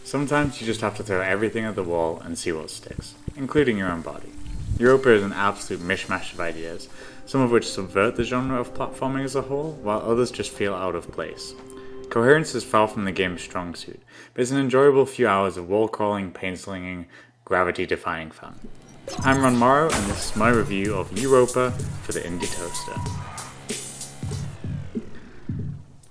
Sometimes you just have to throw everything at the wall and see what sticks, including your own body. Youropa is an absolute mishmash of ideas, some of which subvert the genre of platforming as a whole, while others just feel out of place. Coherence is far from the game's strong suit, but it's an enjoyable few hours of wall crawling, paint slinging, gravity-defying fun. I'm Ron Morrow, and this is my review of Youropa for the Indie Toaster.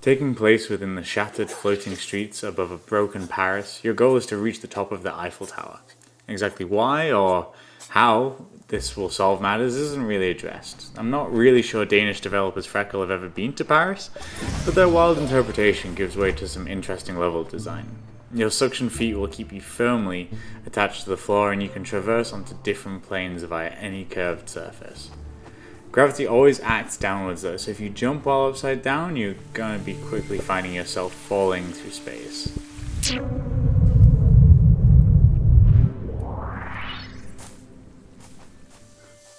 Taking place within the shattered floating streets above a broken Paris, your goal is to reach the top of the Eiffel Tower. Exactly why or how this will solve matters isn't really addressed. I'm not really sure Danish developers frecle have ever been to Paris, but their wild interpretation gives way to some interesting level design. Your suction feet will keep you firmly attached to the floor, and you can traverse onto different planes via any curved surface. Gravity always acts downwards though, so if you jump while upside down, you're going to be quickly finding yourself falling through space.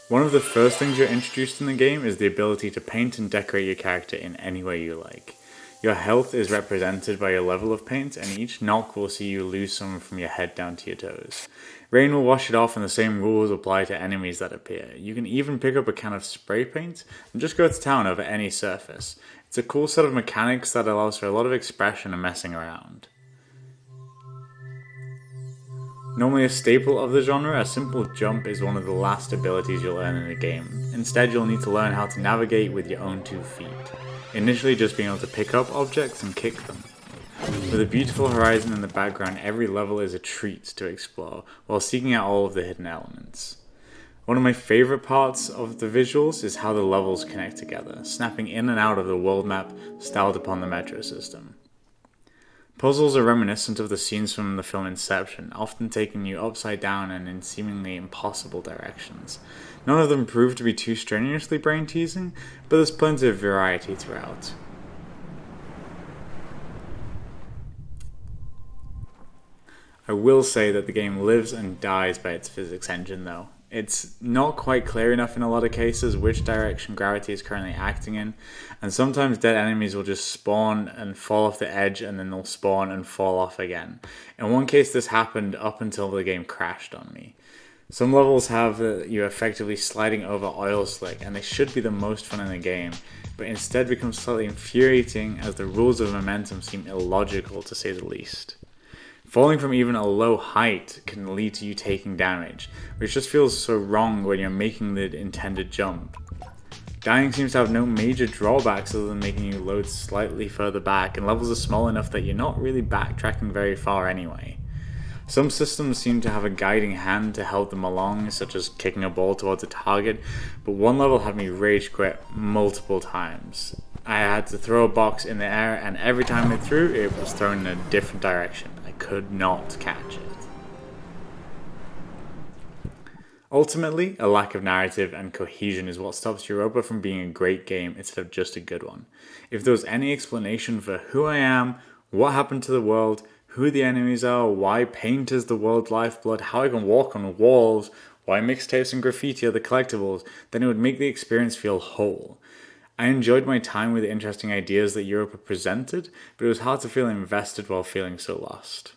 One of the first things you're introduced in the game is the ability to paint and decorate your character in any way you like. Your health is represented by your level of paint, and each knock will see you lose some from your head down to your toes. Rain will wash it off, and the same rules apply to enemies that appear. You can even pick up a can of spray paint and just go to town over any surface. It's a cool set of mechanics that allows for a lot of expression and messing around. Normally a staple of the genre, a simple jump is one of the last abilities you'll learn in the game. Instead, you'll need to learn how to navigate with your own 2 feet. Initially just being able to pick up objects and kick them. With a beautiful horizon in the background, every level is a treat to explore, while seeking out all of the hidden elements. One of my favourite parts of the visuals is how the levels connect together, snapping in and out of the world map styled upon the metro system. Puzzles are reminiscent of the scenes from the film Inception, often taking you upside down and in seemingly impossible directions. None of them prove to be too strenuously brain-teasing, but there's plenty of variety throughout. I will say that the game lives and dies by its physics engine though. It's not quite clear enough in a lot of cases which direction gravity is currently acting in, and sometimes dead enemies will just spawn and fall off the edge, and then they'll spawn and fall off again. In one case this happened up until the game crashed on me. Some levels have you effectively sliding over oil slick, and they should be the most fun in the game, but instead become slightly infuriating as the rules of momentum seem illogical to say the least. Falling from even a low height can lead to you taking damage, which just feels so wrong when you're making the intended jump. Dying seems to have no major drawbacks other than making you load slightly further back, and levels are small enough that you're not really backtracking very far anyway. Some systems seem to have a guiding hand to help them along, such as kicking a ball towards a target, but one level had me rage quit multiple times. I had to throw a box in the air, and every time it threw, it was thrown in a different direction. I could not catch it. Ultimately, a lack of narrative and cohesion is what stops Youropa from being a great game instead of just a good one. If there was any explanation for who I am, what happened to the world, who the enemies are, why paint is the world's lifeblood, how I can walk on walls, why mixtapes and graffiti are the collectibles, then it would make the experience feel whole. I enjoyed my time with the interesting ideas that Youropa presented, but it was hard to feel invested while feeling so lost.